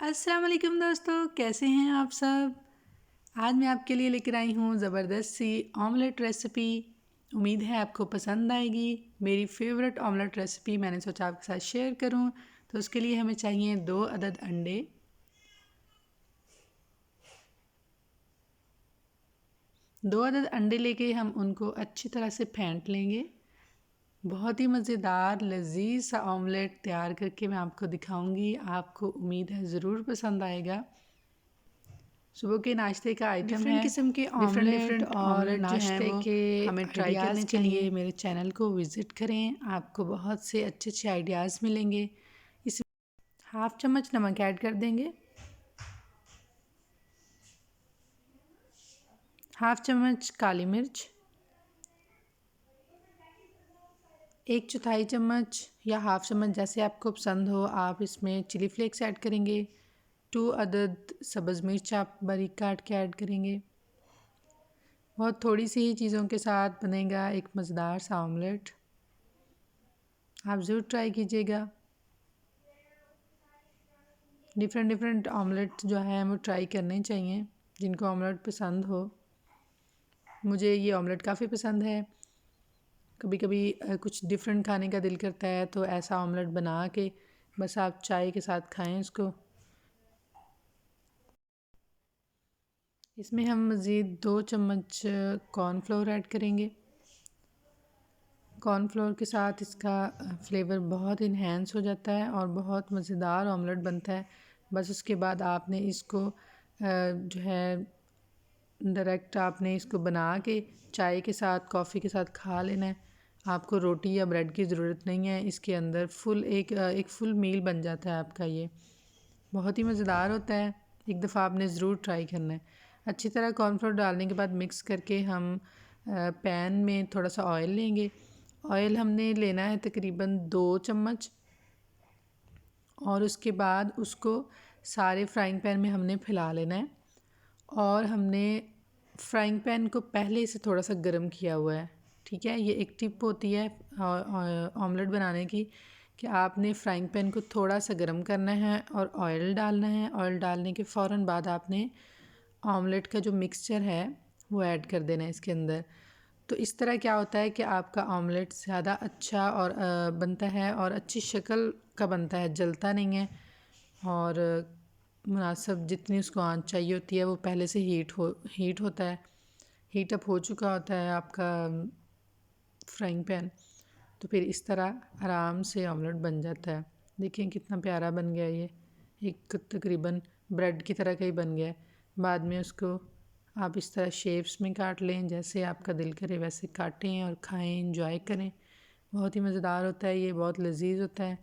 अस्सलाम वालेकुम दोस्तों, कैसे हैं आप सब। आज मैं आपके लिए लेकर आई हूँ ज़बरदस्त सी ऑमलेट रेसिपी। उम्मीद है आपको पसंद आएगी। मेरी फेवरेट ऑमलेट रेसिपी मैंने सोचा आपके साथ शेयर करूँ। तो उसके लिए हमें चाहिए 2 अदद अंडे, 2 अदद अंडे लेके हम उनको अच्छी तरह से फेंट लेंगे। बहुत ही मज़ेदार लजीज सा ऑमलेट तैयार करके मैं आपको दिखाऊंगी। आपको उम्मीद है ज़रूर पसंद आएगा। सुबह के नाश्ते का आइटम है। डिफरेंट किस्म के डिफरेंट ऑमलेट और ऑमलेट जो हैं नाश्ते वो के हमें ट्राई करने आइडियाज़ के लिए चाहिए। मेरे चैनल को विज़िट करें, आपको बहुत से अच्छे अच्छे आइडियाज़ मिलेंगे। इस हाफ़ चम्मच नमक ऐड कर देंगे, हाफ़ चम्मच काली मिर्च, 1/4 चम्मच या हाफ़ चम्मच जैसे आपको पसंद हो आप इसमें चिली फ्लेक्स ऐड करेंगे। 2 अदद सब्ज़ मिर्च आप बारीक काट के ऐड करेंगे। बहुत थोड़ी सी ही चीज़ों के साथ बनेगा एक मज़ेदार सा ऑमलेट। आप ज़रूर ट्राई कीजिएगा। डिफरेंट ऑमलेट जो है वो ट्राई करने चाहिए जिनको ऑमलेट पसंद हो। मुझे ये ऑमलेट काफ़ी पसंद है। कभी कभी कुछ डिफरेंट खाने का दिल करता है तो ऐसा ऑमलेट बना के बस आप चाय के साथ खाएं इसको। इसमें हम मज़ीद 2 चम्मच कॉर्नफ्लोर ऐड करेंगे। कॉर्नफ्लोर के साथ इसका फ्लेवर बहुत इन्हेंस हो जाता है और बहुत मज़ेदार ऑमलेट बनता है। बस उसके बाद आपने इसको जो है डायरेक्ट आपने इसको बना के चाय के साथ कॉफ़ी के साथ खा लेना है। आपको रोटी या ब्रेड की ज़रूरत नहीं है। इसके अंदर एक फ़ुल मील बन जाता है आपका। ये बहुत ही मज़ेदार होता है। एक दफ़ा आपने ज़रूर ट्राई करना है। अच्छी तरह कॉर्नफ्लोर डालने के बाद मिक्स करके हम पैन में थोड़ा सा ऑयल लेंगे। ऑयल हमने लेना है तकरीबन 2 चम्मच और उसके बाद उसको सारे फ्राइंग पैन में हमने फैला लेना है। और हमने फ्राइंग पैन को पहले से थोड़ा सा गर्म किया हुआ है। ठीक है, ये एक टिप होती है ऑमलेट बनाने की कि आपने फ्राइंग पैन को थोड़ा सा गर्म करना है और ऑयल डालना है। ऑयल डालने के फ़ौरन बाद आपने ऑमलेट का जो मिक्सचर है वो ऐड कर देना है इसके अंदर। तो इस तरह क्या होता है कि आपका ऑमलेट ज़्यादा अच्छा और बनता है और अच्छी शक्ल का बनता है, जलता नहीं है। और मुनासिब जितनी उसको आंच चाहिए होती है वो पहले से हीट होता है, हीट अप हो चुका होता है आपका फ्राइंग पैन। तो फिर इस तरह आराम से ऑमलेट बन जाता है। देखिए कितना प्यारा बन गया ये, एक तकरीबन ब्रेड की तरह का ही बन गया है। बाद में उसको आप इस तरह शेप्स में काट लें, जैसे आपका दिल करे वैसे काटें और खाएं, इंजॉय करें। बहुत ही मज़ेदार होता है ये, बहुत लजीज होता है।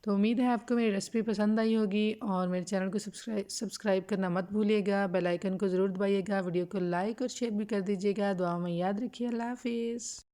तो उम्मीद है आपको मेरी रेसिपी पसंद आई होगी और मेरे चैनल को सब्सक्राइब करना मत भूलिएगा। बेल आइकन को ज़रूर दबाइएगा। वीडियो को लाइक और शेयर भी कर दीजिएगा। दुआ में याद रखिए। अल्लाह हाफिज़।